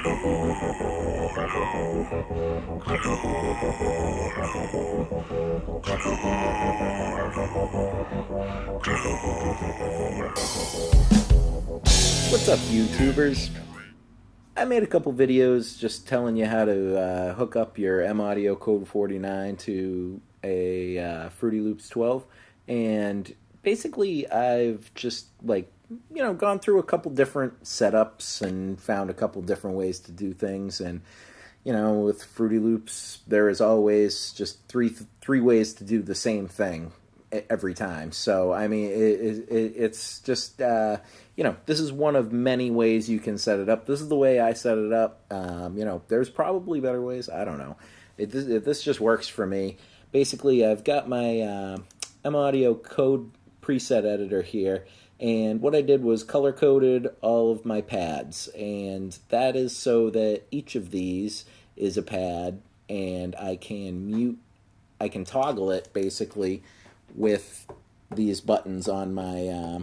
What's up, YouTubers? I made a couple videos just telling you how to hook up your M Audio Code 49 to a Fruity Loops 12, and basically I've just gone through a couple different setups and found a couple different ways to do things. And with Fruity Loops there is always just three ways to do the same thing every time. So I mean, it's just this is one of many ways you can set it up. This is the way I set it up. There's probably better ways. I don't know. This just works for me. Basically, I've got my M Audio code preset editor here, and what I did was color coded all of my pads, and that is so that each of these is a pad, and I can toggle it basically with these buttons on my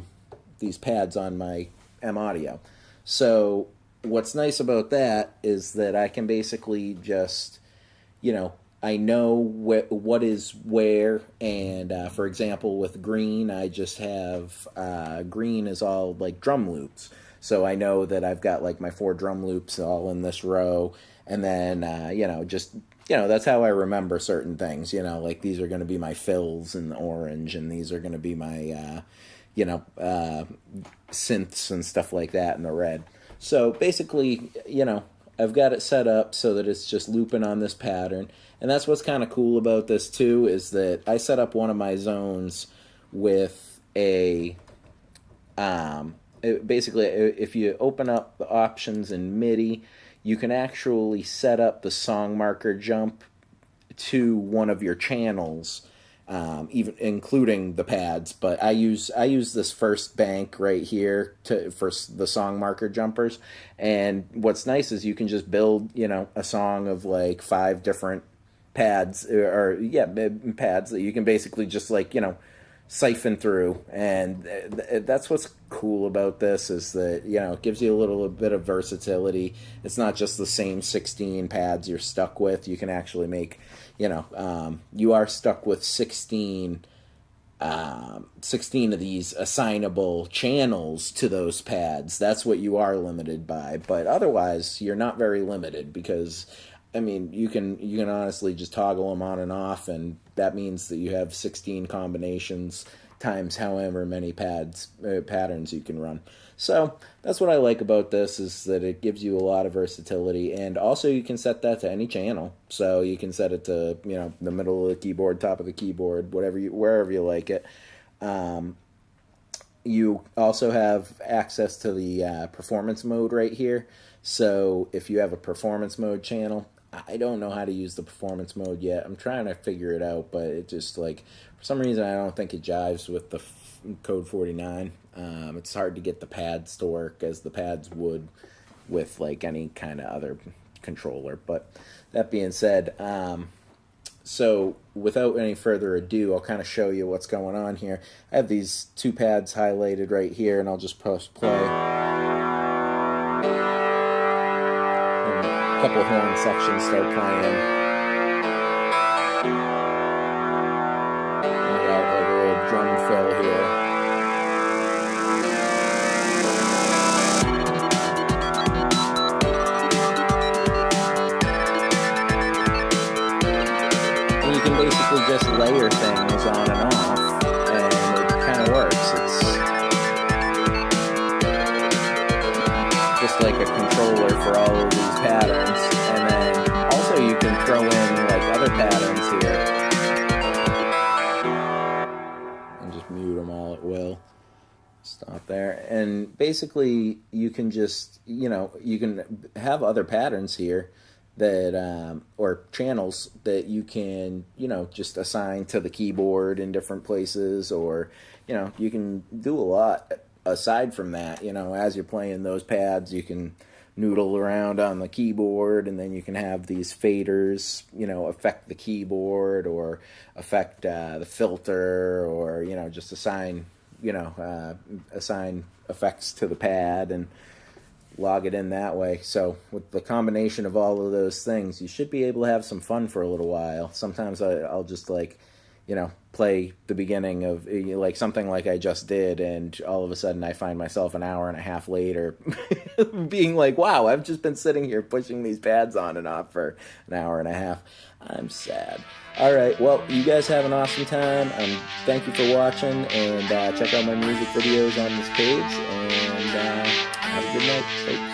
these pads on my M Audio. So what's nice about that is that I can basically just I know what is where, and for example with green I just have green is all like drum loops, so I know that I've got like my 4 drum loops all in this row, and then that's how I remember certain things. Like these are going to be my fills in the orange, and these are going to be my synths and stuff like that in the red. So basically, I've got it set up so that it's just looping on this pattern. And that's what's kind of cool about this too, is that I set up one of my zones with a basically, if you open up the options in MIDI, you can actually set up the song marker jump to one of your channels, even including the pads. But I use this first bank right here for the song marker jumpers. And what's nice is you can just build a song of like 5 different pads, pads that you can basically just siphon through. And that's what's cool about this, is that it gives you a little bit of versatility. It's not just the same 16 pads you're stuck with. You can actually make you are stuck with 16 of these assignable channels to those pads. That's what you are limited by, but otherwise you're not very limited, because I mean, you can honestly just toggle them on and off, and that means that you have 16 combinations times however many patterns you can run. So that's what I like about this, is that it gives you a lot of versatility, and also you can set that to any channel. So you can set it to the middle of the keyboard, top of the keyboard, wherever you like it. You also have access to the performance mode right here. So if you have a performance mode channel, I don't know how to use the performance mode yet. I'm trying to figure it out, but it just for some reason I don't think it jives with the Code 49. It's hard to get the pads to work as the pads would with any kind of other controller. But that being said, so without any further ado, I'll kind of show you what's going on here. I have these 2 pads highlighted right here, and I'll just press play. A couple horn sections start playing. I got a little drum fill here. And you can basically just layer things on and off, and it kind of works. It's just like a controller for all of these patterns, and then also you can throw in other patterns here and just mute them all at will. Stop there, and basically you can just you can have other patterns here that or channels that you can just assign to the keyboard in different places, or you can do a lot aside from that. As you're playing those pads, you can noodle around on the keyboard, and then you can have these faders affect the keyboard, or affect the filter, or just assign assign effects to the pad. And log it in that way. So with the combination of all of those things, you should be able to have some fun for a little while. Sometimes I'll just like, play the beginning of like something like I just did, and all of a sudden I find myself an hour and a half later being like, wow, I've just been sitting here pushing these pads on and off for an hour and a half. I'm sad. All right, well, you guys have an awesome time. Thank you for watching, and check out my music videos on this page, and have a good night, folks.